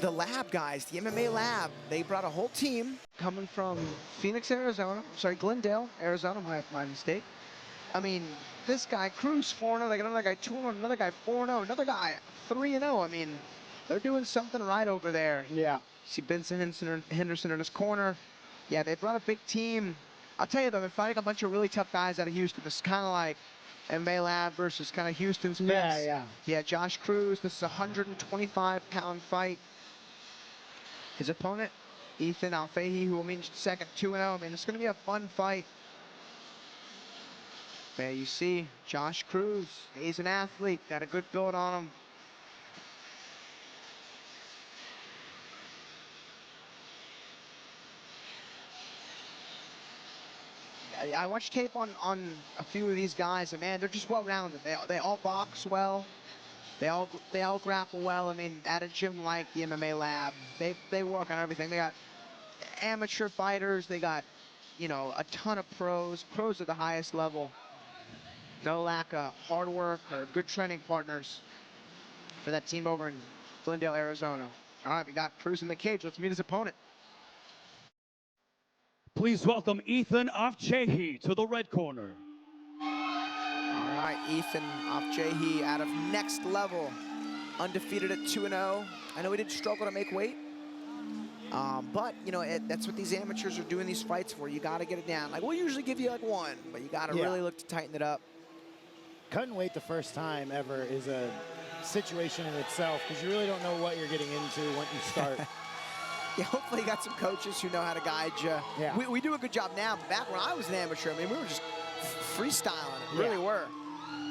The lab guys, the MMA lab, they brought a whole team coming from Phoenix, Arizona. Sorry, Glendale, Arizona, my mistake. I mean, this guy, Cruz, 4-0. They got another guy 2-0, another guy 4-0, another guy 3-0. I mean, they're doing something right over there. Yeah. See Benson Henderson in his corner. Yeah, they brought a big team. I'll tell you though, they're fighting a bunch of really tough guys out of Houston. This is kind of like MMA Lab versus kind of Houston's best. Yeah. Yeah, Josh Cruz. This is a 125-pound fight. His opponent, Ethan Afleeje, who will mean second, 2-0. I mean, it's going to be a fun fight. There you see Josh Cruz. He's an athlete. Got a good build on him. I watched tape on a few of these guys, and man, they're just well-rounded. They all box well. They all grapple well. I mean, at a gym like the MMA Lab, they work on everything. They got amateur fighters. They got, you know, a ton of pros. Pros at the highest level. No lack of hard work or good training partners for that team over in Glendale, Arizona. All right, we got Cruz in the cage. Let's meet his opponent. Please welcome Ethan Afleeje to the red corner. All right, Ethan Afleeje out of Next Level, undefeated at 2-0. I know he did struggle to make weight, but you know that's what these amateurs are doing these fights for. You got to get it down. Like we'll usually give you like one, but you got to really look to tighten it up. Cutting weight the first time ever is a situation in itself because you really don't know what you're getting into when you start. Yeah, hopefully you got some coaches who know how to guide you. Yeah. We do a good job now, but back when I was an amateur, I mean, we were just freestyling. It really were.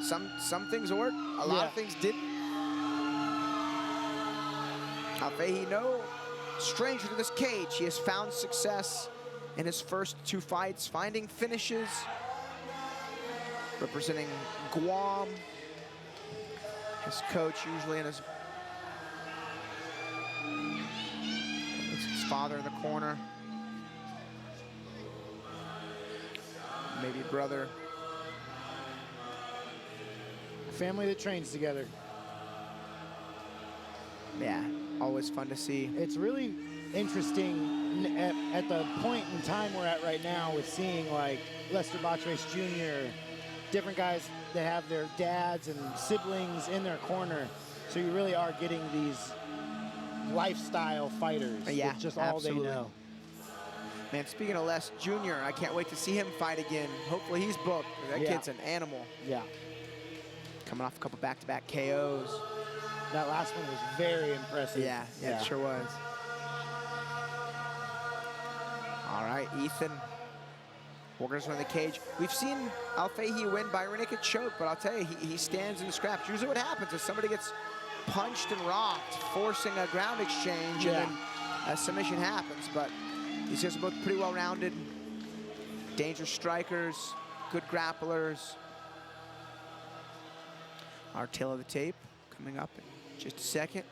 Some things worked, a lot of things didn't. Afleeje, no stranger to this cage. He has found success in his first two fights, finding finishes, representing Guam. His coach usually in his father in the corner, maybe brother. A family that trains together. Yeah, always fun to see. It's really interesting at the point in time we're at right now with seeing like Lester Botchrace Jr., different guys that have their dads and siblings in their corner. So you really are getting these lifestyle fighters. Yeah, just all they know. Man, speaking of Les Jr., I can't wait to see him fight again. Hopefully he's booked. That kid's an animal. Yeah. Coming off a couple back-to-back KOs. That last one was very impressive. Yeah, it sure was. All right, Ethan. Workers in the cage. We've seen Afleeje win by rear naked choke, but I'll tell you, he stands in the scraps. Usually what happens is somebody gets punched and rocked, forcing a ground exchange, and then a submission happens. But these guys are both pretty well-rounded, dangerous strikers, good grapplers. Our tail of the tape coming up in just a second.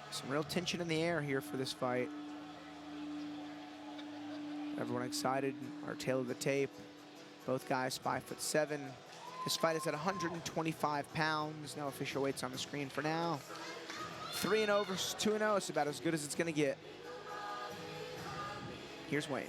Some real tension in the air here for this fight. Everyone excited. Our tail of the tape. Both guys 5'7". This fight is at 125 pounds. No official weights on the screen for now. 3-0 versus 2-0. It's about as good as it's going to get. Here's Wayne.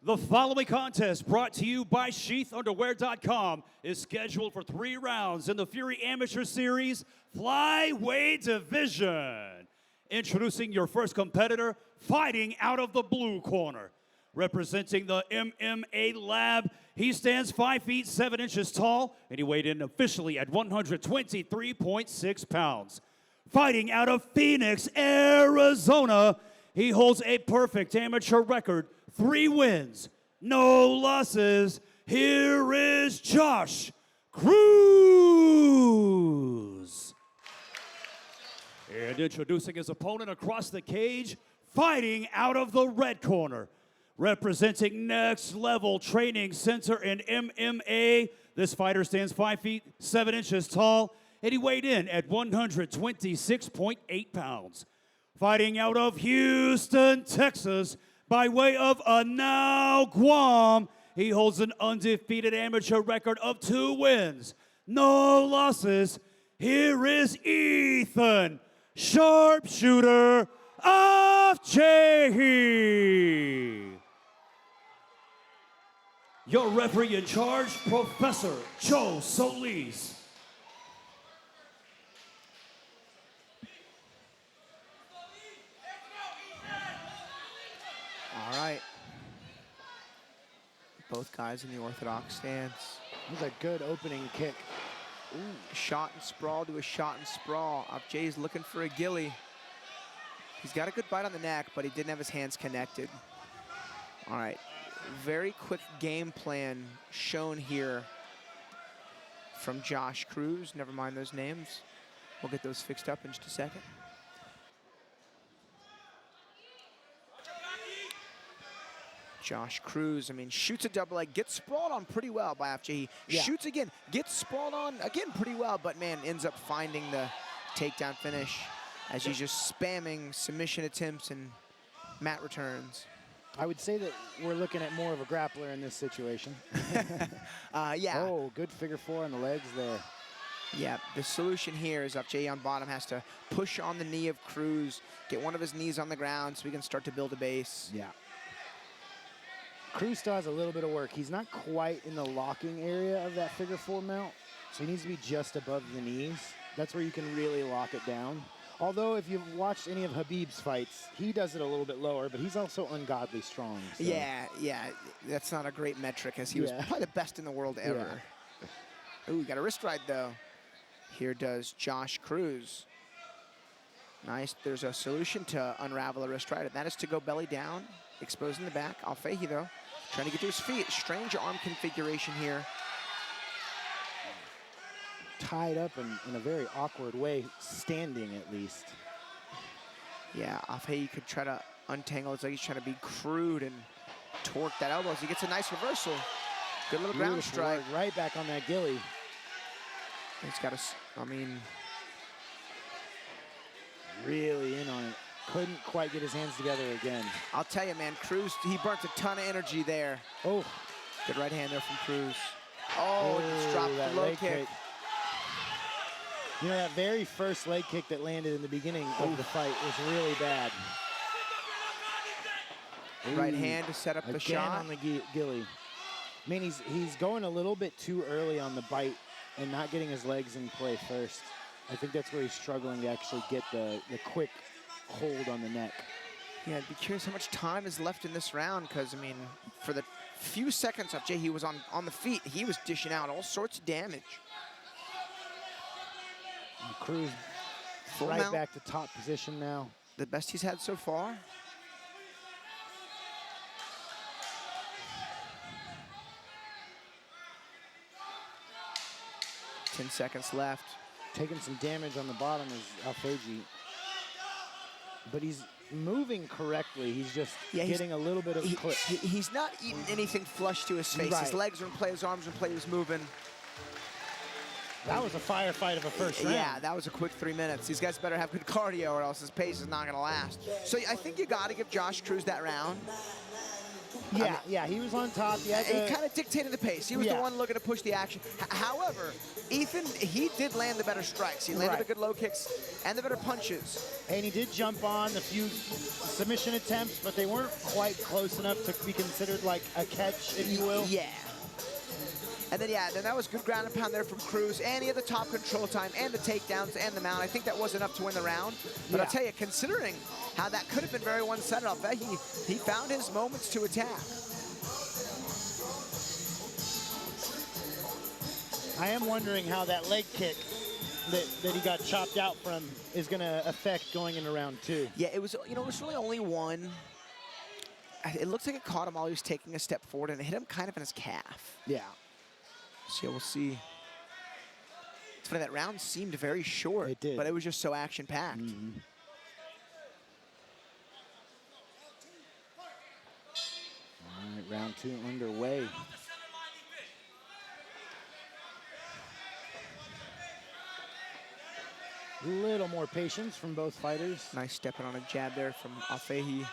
The following contest, brought to you by SheathUnderwear.com, is scheduled for 3 rounds in the Fury Amateur Series Flyweight Division. Introducing your first competitor, fighting out of the blue corner. Representing the MMA Lab, he stands 5 feet 7 inches tall, and he weighed in officially at 123.6 pounds. Fighting out of Phoenix, Arizona, he holds a perfect amateur record, 3 wins, no losses. Here is Josh Cruz. And introducing his opponent across the cage, fighting out of the red corner. Representing Next Level Training Center in MMA, this fighter stands 5 feet 7 inches tall, and he weighed in at 126.8 pounds. Fighting out of Houston, Texas, By way of Anao Guam, he holds an undefeated amateur record of 2 wins, no losses. Here is Ethan Sharpshooter Afleeje. Your referee in charge, Professor Joe Solis. All right. Both guys in the orthodox stance. It was a good opening kick. Ooh, shot and sprawl to a shot and sprawl. Afleeje's looking for a ghillie. He's got a good bite on the neck, but he didn't have his hands connected. All right, very quick game plan shown here from Josh Cruz. Never mind those names. We'll get those fixed up in just a second. Josh Cruz, I mean, shoots a double leg, gets sprawled on pretty well by Afleeje. Yeah. Shoots again, gets sprawled on again pretty well, but man, ends up finding the takedown finish as he's just spamming submission attempts and mat returns. I would say that we're looking at more of a grappler in this situation. Yeah. Oh, good figure 4 on the legs there. Yeah, the solution here is Afleeje on bottom has to push on the knee of Cruz, get one of his knees on the ground so we can start to build a base. Yeah. Cruz still has a little bit of work. He's not quite in the locking area of that figure 4 mount, so he needs to be just above the knees. That's where you can really lock it down. Although, if you've watched any of Khabib's fights, he does it a little bit lower, but he's also ungodly strong. So. Yeah, that's not a great metric, as he was probably the best in the world ever. Yeah. Ooh, got a wrist ride, though. Here does Josh Cruz. Nice. There's a solution to unravel a wrist ride, and that is to go belly down, exposing the back. Afleeje, though, trying to get to his feet. Strange arm configuration here. Tied up in a very awkward way, standing at least. Yeah, Afleeje could try to untangle. It's like he's trying to be crude and torque that elbow. He gets a nice reversal. Good little ground strike. Right back on that ghillie. He's got I mean, really in on it. Couldn't quite get his hands together again. I'll tell you, man, Cruz, he burnt a ton of energy there. Oh. Good right hand there from Cruz. Oh, just dropped the low kick. You know, that very first leg kick that landed in the beginning of the fight was really bad. Right hand to set up the shot. On the ghillie. I mean, he's going a little bit too early on the bite and not getting his legs in play first. I think that's where he's struggling to actually get the quick hold on the neck. Yeah, I'd be curious how much time is left in this round, because, I mean, for the few seconds Afleeje he was on the feet, he was dishing out all sorts of damage. And Cruz right back to top position now. The best he's had so far. Ten seconds left. Taking some damage on the bottom is Afleeje. But he's moving correctly. He's just getting a little bit of clip. He's not eating anything flush to his face. His legs are in play, his arms are in play, he was moving. That was a firefight of a first round. Yeah, that was a quick 3 minutes. These guys better have good cardio or else his pace is not going to last. So I think you got to give Josh Cruz that round. Yeah, he was on top. He kind of dictated the pace. He was the one looking to push the action. However, Ethan, he did land the better strikes. He landed the good low kicks and the better punches. And he did jump on a few submission attempts, but they weren't quite close enough to be considered like a catch, if you will. Yeah. And then, then that was good ground and pound there from Cruz, and he had the top control time and the takedowns and the mount. I think that was enough to win the round. But I'll tell you, considering how that could have been very one-sided, I'll bet he found his moments to attack. I am wondering how that leg kick that he got chopped out from is going to affect going into round 2. Yeah, it was, it was really only one. It looks like it caught him while he was taking a step forward, and it hit him kind of in his calf. Yeah. So we'll see. It's funny, that round seemed very short. It did. But it was just so action-packed. Mm-hmm. All right, round 2 underway. A little more patience from both fighters. Nice stepping on a jab there from Afleeje.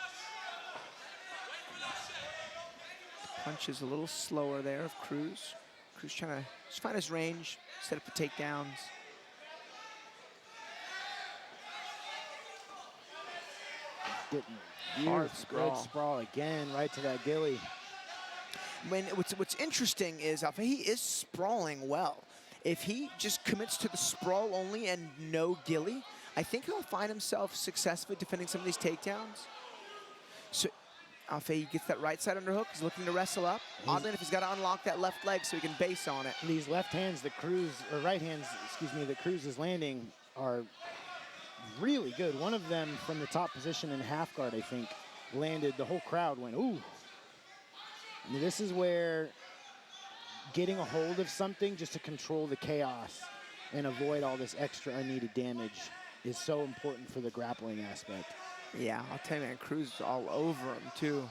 Punch is a little slower there of Cruz. Cruz trying to just find his range, set up the takedowns. Hard good sprawl again, right to that gilly. What's interesting is Afleeje is sprawling well. If he just commits to the sprawl only and no gilly, I think he'll find himself successfully defending some of these takedowns. So Afleeje gets that right side underhook. He's looking to wrestle up. Oddly enough, he's got to unlock that left leg so he can base on it. These left hands that Cruz, or right hands, excuse me, that Cruz is landing are really good. One of them from the top position in half guard, I think, landed. The whole crowd went, ooh. I mean, this is where getting a hold of something just to control the chaos and avoid all this extra unneeded damage is so important for the grappling aspect. Yeah, I'll tell you, man, Cruz is all over him, too.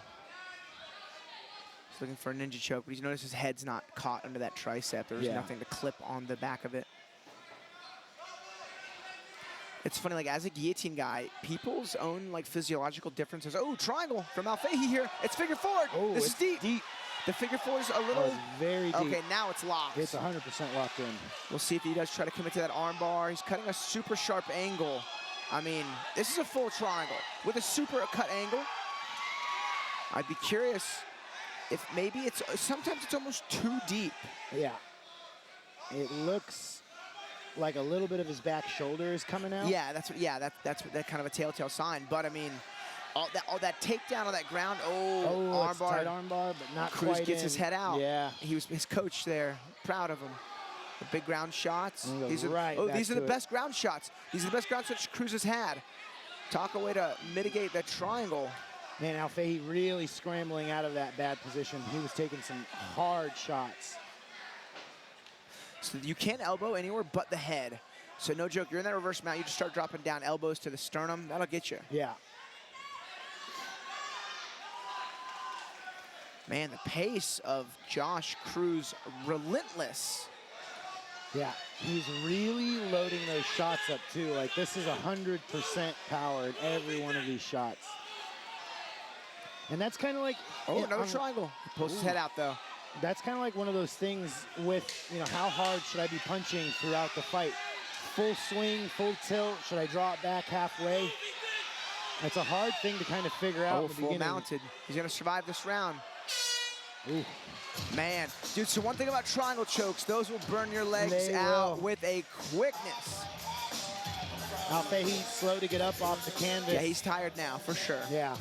He's looking for a ninja choke, but he's noticed his head's not caught under that tricep. There's nothing to clip on the back of it. It's funny, like, as a guillotine guy, people's own, like, physiological differences. Oh, triangle from Afleeje here. It's figure forward. Oh, this is deep. The figure forward is a little... Oh, very deep. Okay, now it's locked. It's 100% locked in. We'll see if he does try to commit to that arm bar. He's cutting a super sharp angle. I mean, this is a full triangle with a super cut angle. I'd be curious if maybe it's... Sometimes it's almost too deep. Yeah. It looks like a little bit of his back shoulder is coming out. Yeah, that's that kind of a telltale sign. But I mean, all that takedown on that ground. Oh, arm bar. Tight arm bar, but not Cruz quite gets his head out. Yeah. He was his coach there. Proud of him. The big ground shots. These are the best ground shots. These are the best ground shots Cruz has had. Talk a way to mitigate that triangle. Man, Afleeje really scrambling out of that bad position. He was taking some hard shots. So you can't elbow anywhere but the head. So no joke, you're in that reverse mount, you just start dropping down elbows to the sternum. That'll get you. Yeah. Man, the pace of Josh Cruz, relentless. Yeah, he's really loading those shots up too. Like, this is 100% power in every one of these shots. And that's kind of like... Oh, another triangle. He pulls his head out though. That's kind of like one of those things with, you know, how hard should I be punching throughout the fight? Full swing, full tilt, should I draw it back halfway? It's a hard thing to kind of figure out in the beginning. Full mounted. He's gonna survive this round. Ooh. Man, dude, so one thing about triangle chokes, those will burn your legs out with a quickness. Afleeje slow to get up off the canvas. Yeah, he's tired now, for sure. Yeah.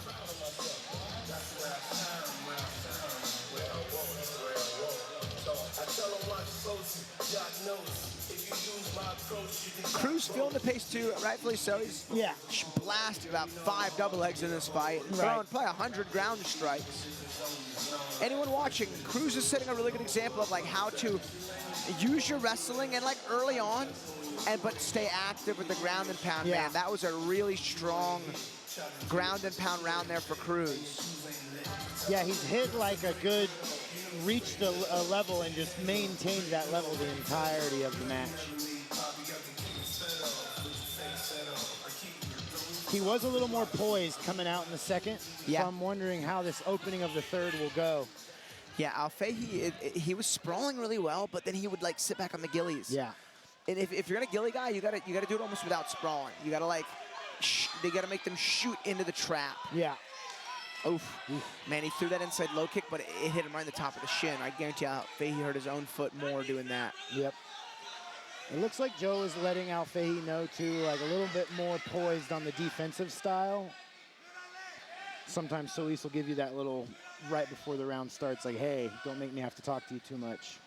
Cruz feeling the pace too, rightfully so. He's blasted about 5 double legs in this fight. Throwing probably 100 ground strikes. Anyone watching, Cruz is setting a really good example of like how to use your wrestling and like early on, but stay active with the ground and pound. Yeah. Man, that was a really strong ground and pound round there for Cruz. Yeah, he's hit like a good, reached a level and just maintained that level the entirety of the match. He was a little more poised coming out in the second, so I'm wondering how this opening of the third will go. Yeah, Afleeje, he was sprawling really well, but then he would like sit back on the gillies. Yeah. And if you're gonna gilly guy, you gotta do it almost without sprawling. You gotta like, they gotta make them shoot into the trap. Yeah. Oof. Man, he threw that inside low kick, but it hit him right in the top of the shin. I guarantee you Afleeje hurt his own foot more doing that. Yep. It looks like Joe is letting Afleeje know too, like a little bit more poised on the defensive style. Sometimes Solis will give you that little right before the round starts, like, hey, don't make me have to talk to you too much.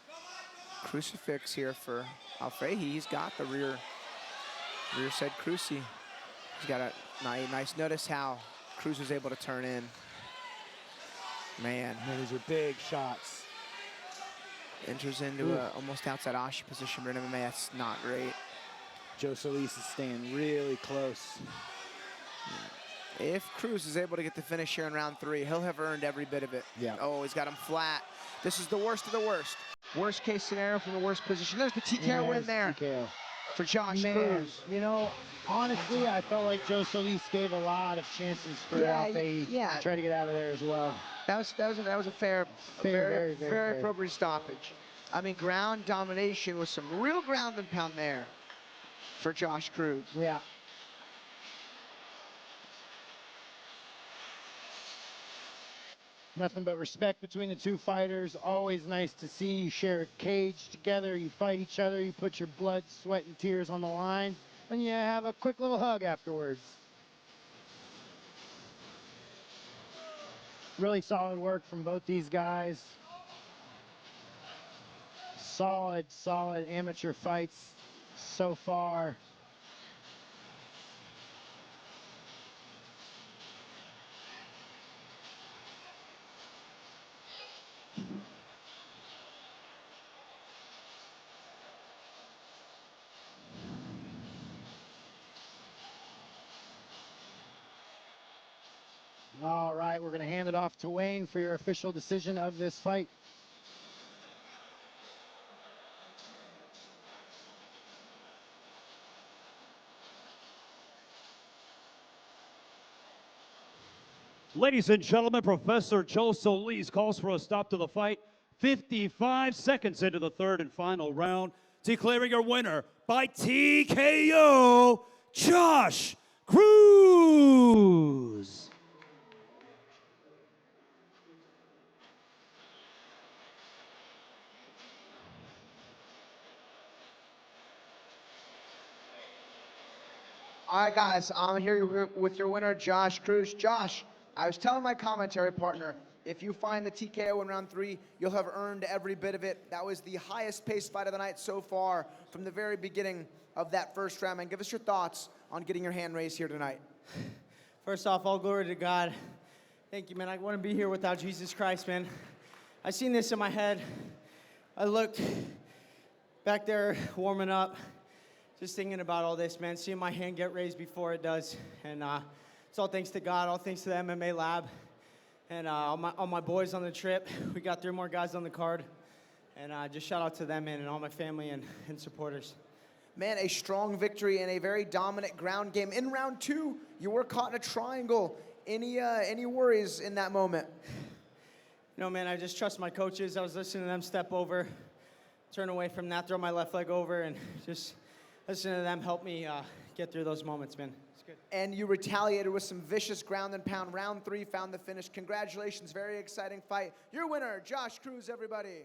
Crucifix here for Afleeje. He's got the rear side cruci. He's got a nice notice how Cruz was able to turn in. Man, these are big shots. Enters into a almost outside Ashi position, but in MMA, that's not great. Joe Solis is staying really close. If Cruz is able to get the finish here in round 3, he'll have earned every bit of it. Yeah. Oh, he's got him flat. This is the worst of the worst. Worst case scenario from the worst position. There's the TKO win there for Josh Cruz. You know, honestly, I felt like Joe Solis gave a lot of chances for Afleeje. Yeah. Try to get out of there as well. That was a fair, Very very fair. appropriate stoppage. I mean, ground domination with some real ground and pound there for Josh Cruz. Yeah. Nothing but respect between the two fighters. Always nice to see you share a cage together. You fight each other. You put your blood, sweat, and tears on the line. And you have a quick little hug afterwards. Really solid work from both these guys. Solid amateur fights so far. All right, we're going to hand it off to Wayne for your official decision of this fight. Ladies and gentlemen, Professor Joe Solis calls for a stop to the fight. 55 seconds into the third and final round, declaring your winner by TKO, Josh Cruz. All right, guys, I'm here with your winner, Josh Cruz. Josh, I was telling my commentary partner, if you find the TKO in round 3, you'll have earned every bit of it. That was the highest paced fight of the night so far from the very beginning of that first round. And give us your thoughts on getting your hand raised here tonight. First off, all glory to God. Thank you, man. I wouldn't be here without Jesus Christ, man. I seen this in my head. I looked back there warming up, just thinking about all this, man, seeing my hand get raised before it does. And it's all thanks to God, all thanks to the MMA lab, and all my boys on the trip. We got 3 more guys on the card. And just shout out to them, man, and all my family and supporters. Man, a strong victory and a very dominant ground game. In round 2, you were caught in a triangle. Any worries in that moment? No, man, I just trust my coaches. I was listening to them step over, turn away from that, throw my left leg over, and just listening to them help me get through those moments, man. It's good. And you retaliated with some vicious ground and pound. Round 3 found the finish. Congratulations, very exciting fight. Your winner, Josh Cruz, everybody.